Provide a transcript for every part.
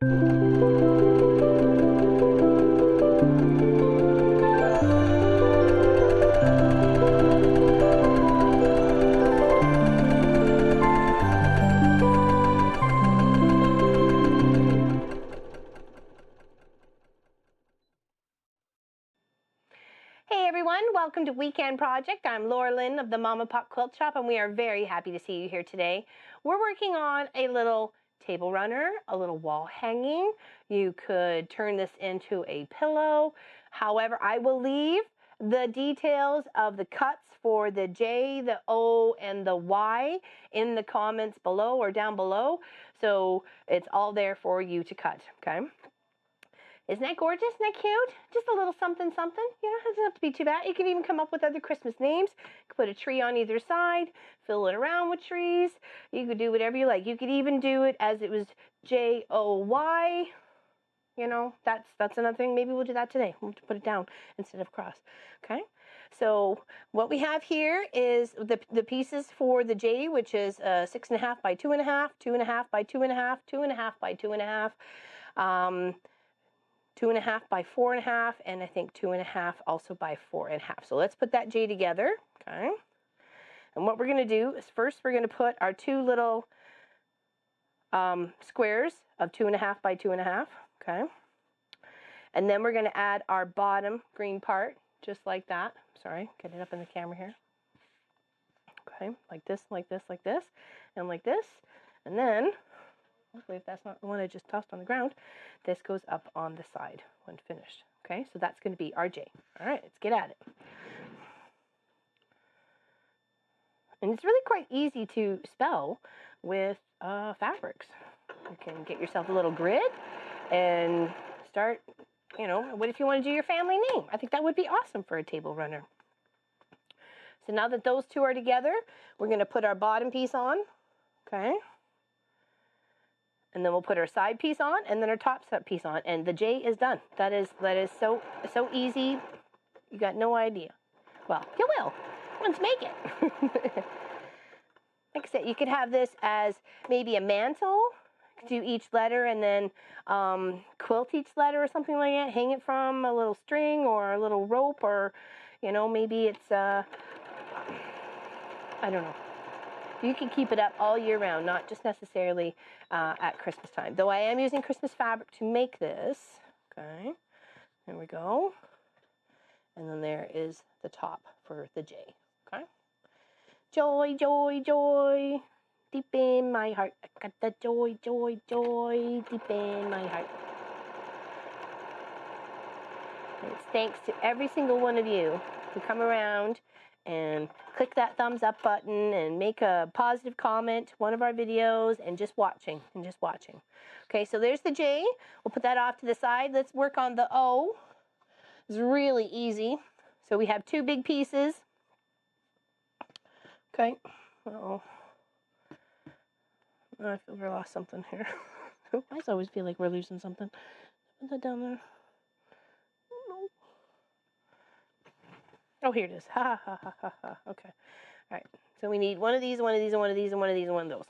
Hey everyone, welcome to Weekend Project. I'm Laura Lynn of the Mama Pop Quilt Shop, and we are very happy to see you here today. We're working on a little table runner, a little wall hanging. You could turn this into a pillow. However, I will leave the details of the cuts for the J, the O, and the Y in the comments below or down below. So it's all there for you to cut, okay? Isn't that gorgeous? Isn't that cute? Just a little something, something. You know, it doesn't have to be too bad. You can even come up with other Christmas names. You could put a tree on either side, fill it around with trees. You could do whatever you like. You could even do it as it was J-O-Y. You know, that's another thing. Maybe we'll do that today. We'll put it down instead of cross. Okay? So what we have here is the pieces for the J, which is 6.5 by 2.5, 2.5 by 2.5, 2.5 by 2.5. 2.5 by 4.5, and I think 2.5 also by 4.5. So let's put that J together, okay? And what we're going to do is first we're going to put our two little squares of 2.5 by 2.5, okay? And then we're going to add our bottom green part, just like that. Sorry, get it up in the camera here. Okay, like this, like this, like this, and like this. And then, hopefully if that's not the one I just tossed on the ground, this goes up on the side when finished. Okay, so that's going to be our J. All right, let's get at it. And it's really quite easy to spell with fabrics. You can get yourself a little grid and start, you know, what if you want to do your family name? I think that would be awesome for a table runner. So now that those two are together, we're going to put our bottom piece on, okay? And then we'll put our side piece on, and then our top piece on, and the J is done. That is so easy. You got no idea. Well, you will once you make it. Like I said, you could have this as maybe a mantle. Do each letter and then quilt each letter or something like that. Hang it from a little string or a little rope, or you know, maybe it's I don't know. You can keep it up all year round, not just necessarily at Christmas time. Though I am using Christmas fabric to make this. Okay, there we go. And then there is the top for the J. Okay. Joy, joy, joy, deep in my heart. I got the joy, joy, joy, deep in my heart. And it's thanks to every single one of you who come around and click that thumbs up button and make a positive comment to one of our videos and just watching. Okay, so there's the J. We'll put that off to the side. Let's work on the O. It's really easy. So we have two big pieces. Okay. Uh-oh. I feel we lost something here. I always feel like we're losing something. Put that down there. No. Oh, here it is. Ha, ha, ha, ha, ha. Okay. All right. So we need one of these, one of these, and one of these, and one of these, and one of those.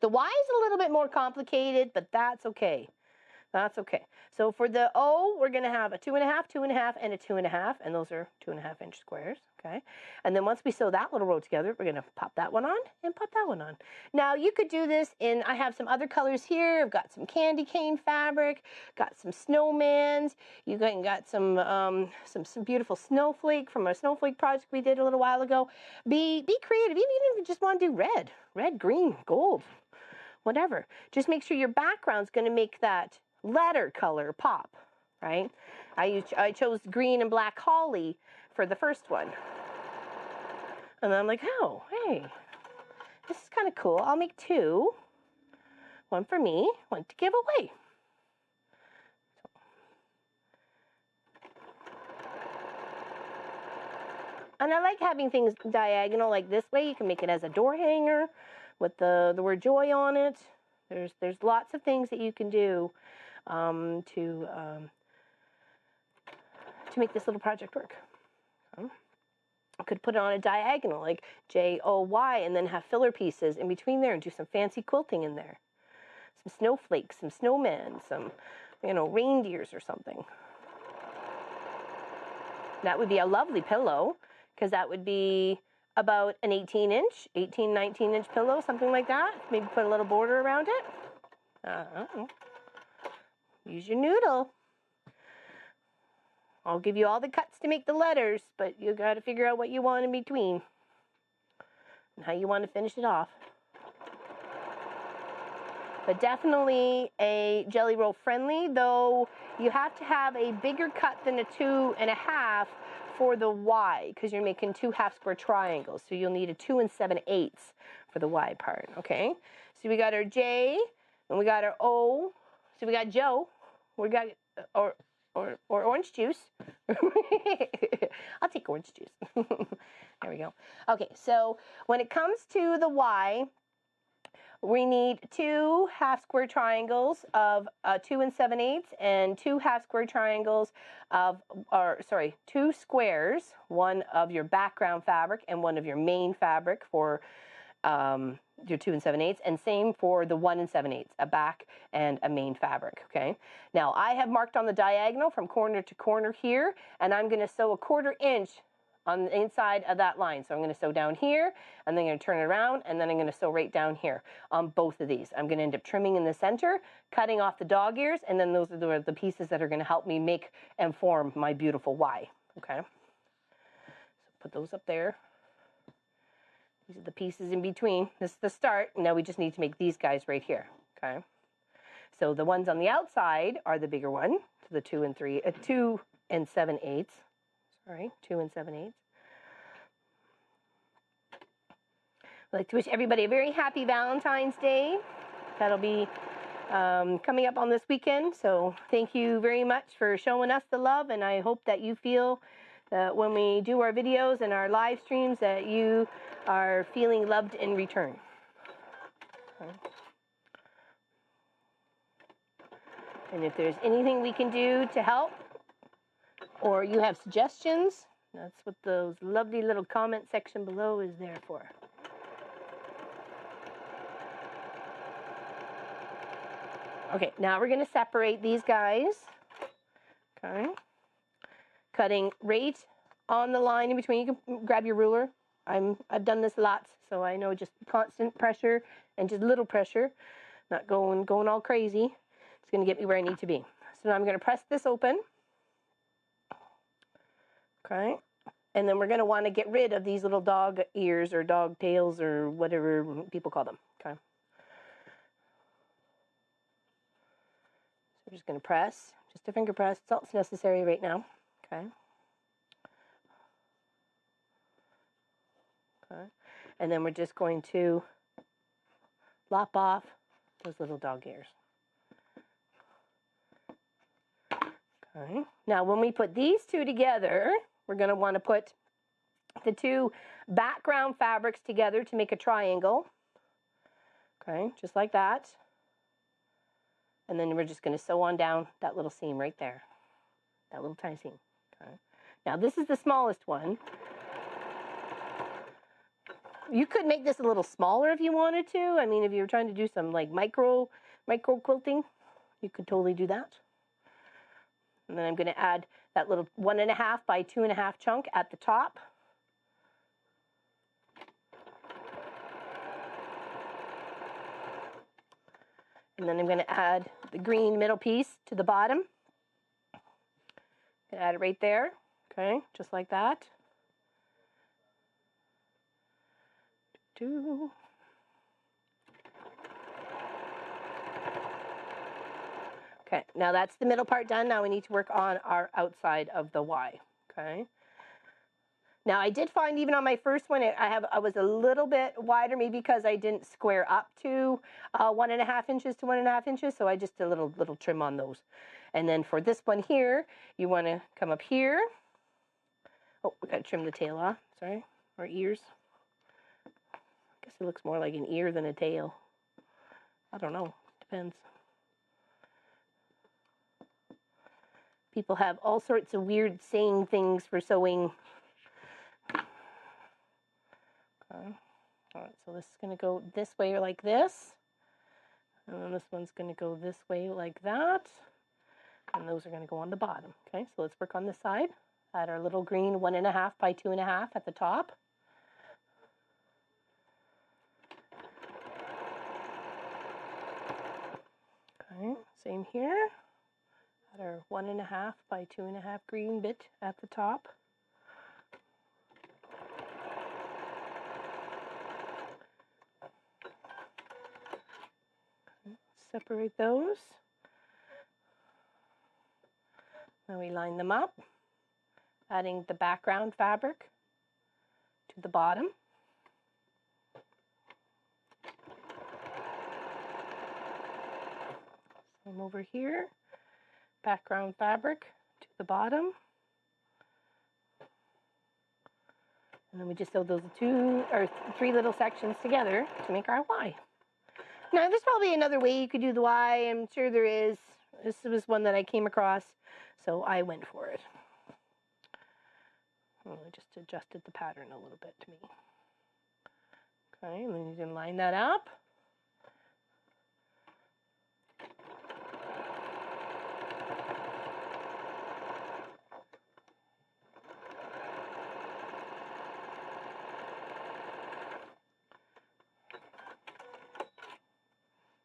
The Y is a little bit more complicated, but that's okay. That's okay. So for the O, we're going to have a 2.5, 2.5, and a 2.5, and those are 2.5-inch squares, okay? And then once we sew that little row together, we're going to pop that one on and pop that one on. Now, you could do this in, I have some other colors here. I've got some candy cane fabric, got some snowmans. You got some beautiful snowflake from a snowflake project we did a little while ago. Be creative, even if you just want to do red, green, gold, whatever. Just make sure your background's going to make that letter color pop, right? I chose green and black holly for the first one. And I'm like, oh, hey, this is kind of cool. I'll make two. One for me, one to give away. And I like having things diagonal like this way. You can make it as a door hanger with the word joy on it. There's lots of things that you can do to make this little project work. I could put it on a diagonal like J-O-Y and then have filler pieces in between there and do some fancy quilting in there. some snowflakes, some snowmen, some, you know, reindeers or something. That would be a lovely pillow, because that would be about an 18-inch, 19-inch pillow, something like that. Maybe put a little border around it. Use your noodle. I'll give you all the cuts to make the letters, but you got to figure out what you want in between and how you want to finish it off. But definitely a jelly roll friendly, though you have to have a bigger cut than a 2.5 for the Y, because you're making 2 half square triangles. So you'll need a 2 7/8 for the Y part, okay? So we got our J, and we got our O. So we got Joe. We got, or orange juice. I'll take orange juice. There we go. Okay, so when it comes to the Y, we need 2 half square triangles of 2 7/8 and 2 half square triangles of, 2 squares, one of your background fabric and one of your main fabric for your 2 7/8, and same for the 1 7/8, a back and a main fabric, okay? Now, I have marked on the diagonal from corner to corner here, and I'm going to sew a 1/4 inch on the inside of that line. So I'm going to sew down here, and then I'm going to turn it around, and then I'm going to sew right down here on both of these. I'm going to end up trimming in the center, cutting off the dog ears, and then those are the pieces that are going to help me make and form my beautiful Y, okay? So put those up there. These are the pieces in between. This is the start. Now we just need to make these guys right here, okay? So the ones on the outside are the bigger one, so the 2 7/8. Sorry, 2 7/8. I'd like to wish everybody a very happy Valentine's Day. That'll be coming up on this weekend. So thank you very much for showing us the love, and I hope that you feel that when we do our videos and our live streams that you are feeling loved in return. Okay. And if there's anything we can do to help, or you have suggestions, that's what those lovely little comment section below is there for. Okay, now we're going to separate these guys. Okay. Cutting right on the line in between. You can grab your ruler. I've done this lots, so I know just constant pressure and just little pressure, not going all crazy. It's going to get me where I need to be. So now I'm going to press this open. Okay. And then we're going to want to get rid of these little dog ears or dog tails or whatever people call them. Okay. So we're just going to press, just a finger press. It's all that's necessary right now. Okay. Okay. And then we're just going to lop off those little dog ears. Okay. Now when we put these two together, we're going to want to put the 2 background fabrics together to make a triangle. Okay, just like that. And then we're just going to sew on down that little seam right there. That little tiny seam. Okay. Now this is the smallest one. You could make this a little smaller if you wanted to. I mean, if you were trying to do some like micro quilting, you could totally do that. And then I'm going to add that little 1.5 by 2.5 chunk at the top. And then I'm going to add the green middle piece to the bottom. And add it right there. Okay, just like that. Okay, now that's the middle part done. Now we need to work on our outside of the Y. Okay. Now I did find even on my first one, I was a little bit wider, maybe because I didn't square up to 1.5 inches to 1.5 inches, so I just did a little trim on those. And then for this one here, you want to come up here. Oh, we got to trim the tail off. Sorry, or ears. I guess it looks more like an ear than a tail. I don't know. Depends. People have all sorts of weird saying things for sewing. Okay. All right, so this is going to go this way or like this. And then this one's going to go this way like that. And those are going to go on the bottom. Okay, so let's work on this side. Add our little green 1.5 by 2.5 at the top. Okay, same here. Add our 1.5 by 2.5 green bit at the top. Okay, separate those. Now we line them up, adding the background fabric to the bottom. Same over here, background fabric to the bottom. And then we just sew those 2 or 3 little sections together to make our Y. Now there's probably another way you could do the Y, I'm sure there is. This was one that I came across, so I went for it. I just adjusted the pattern a little bit to me. Okay, and then you can line that up.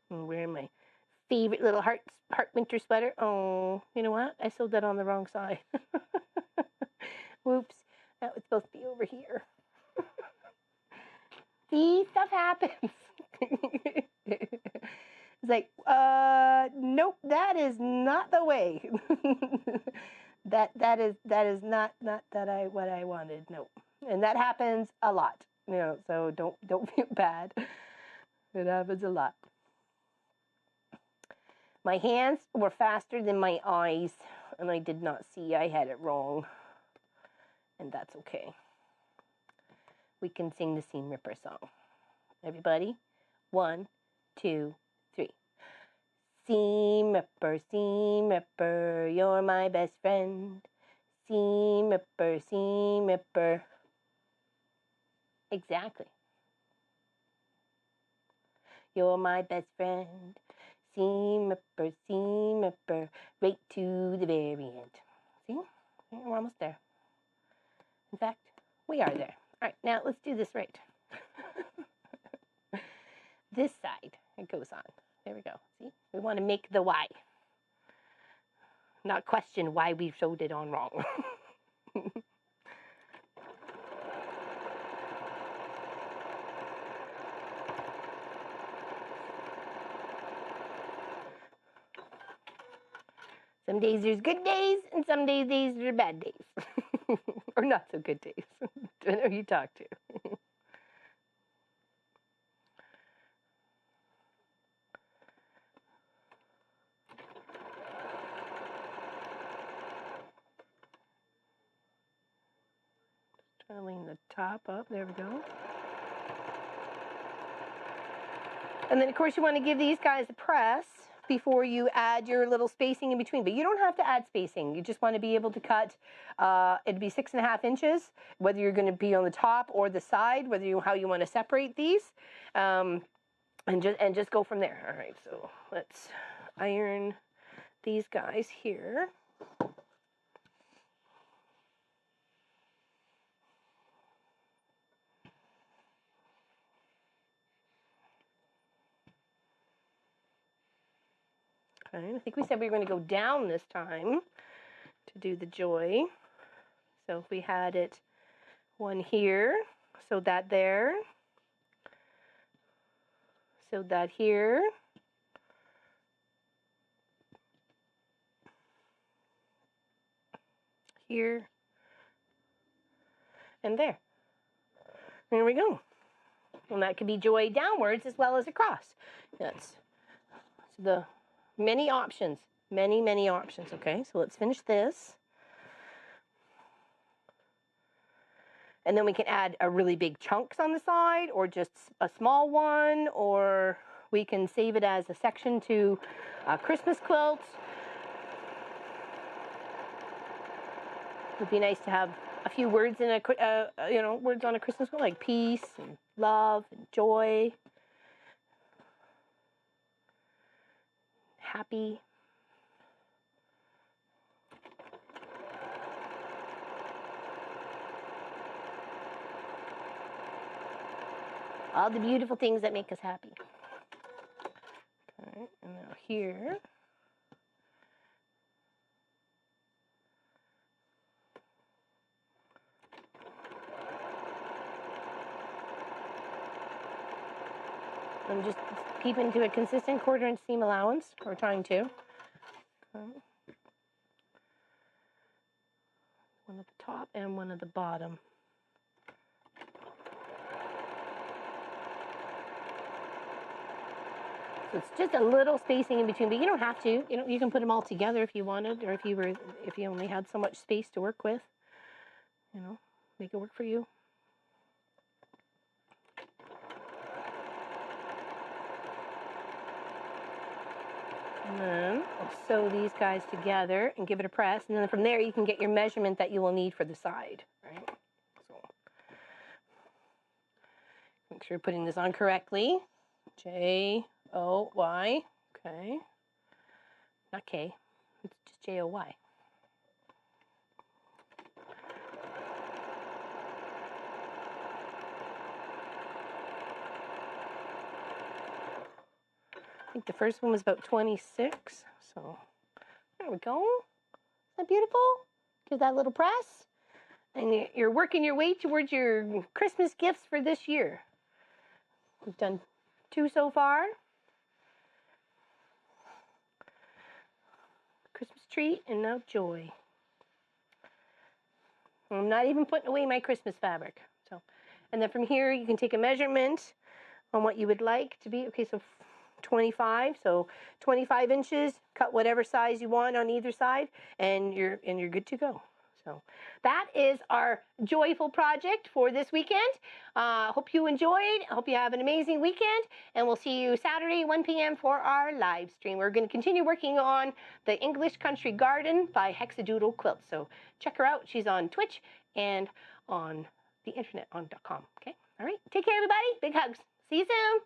I'm wearing my favorite little heart winter sweater. Oh, you know what? I sewed that on the wrong side. Whoops. That was supposed to be over here. See, stuff happens. It's like, nope, that is not the way. that is not what I wanted. Nope. And that happens a lot. You know, so don't feel bad. It happens a lot. My hands were faster than my eyes, and I did not see I had it wrong. And that's okay. We can sing the Seam Ripper song. Everybody, 1, 2, 3. Seam Ripper, you're my best friend. Seam Ripper. Exactly. You're my best friend. Seam Ripper, right to the very end. See? We're almost there. In fact, we are there. All right, now let's do this right. This side, it goes on. There we go. See? We want to make the Y. Not question why we sewed it on wrong. Some days there's good days, and some days are bad days. Or not so good days. Depending on who you talk to. Just trying to lean the top up. There we go. And then, of course, you want to give these guys a press before you add your little spacing in between. But you don't have to add spacing. You just want to be able to cut, it'd be 6.5 inches, whether you're going to be on the top or the side, how you want to separate these, and just go from there. All right, so let's iron these guys here. Okay, I think we said we were going to go down this time to do the joy. So if we had it one here, so that there, so that here, here, and there. There we go. And that could be joy downwards as well as across. That's the many options, many options. Okay, so let's finish this. And then we can add a really big chunks on the side, or just a small one, or we can save it as a section to a Christmas quilt. It would be nice to have a few words in words on a Christmas quilt, like peace and love and joy. happy. All the beautiful things that make us happy. All right, and now here. I'm just keeping to a consistent 1/4 inch seam allowance, or trying to. Okay. One at the top and one at the bottom. So it's just a little spacing in between, but you don't have to. You can put them all together if you wanted, or if you only had so much space to work with. Make it work for you. And then I'll sew these guys together and give it a press, and then from there you can get your measurement that you will need for the side, right? So make sure you're putting this on correctly. J-O-Y, okay. Not K, it's just J-O-Y. I think the first one was about 26, so there we go. Isn't that beautiful? Give that little press, and you're working your way towards your Christmas gifts for this year. We've done 2 so far. Christmas tree, and now joy. I'm not even putting away my Christmas fabric. So, and then from here you can take a measurement on what you would like to be. Okay, so 25, so 25 inches, cut whatever size you want on either side, and you're good to go. So that is our joyful project for this weekend. Hope you enjoyed. Hope you have an amazing weekend, and we'll see you Saturday, 1 p.m. for our live stream. We're going to continue working on the English Country Garden by Hexadoodle Quilt. So check her out. She's on Twitch and on the internet on .com. Okay. All right. Take care, everybody. Big hugs. See you soon.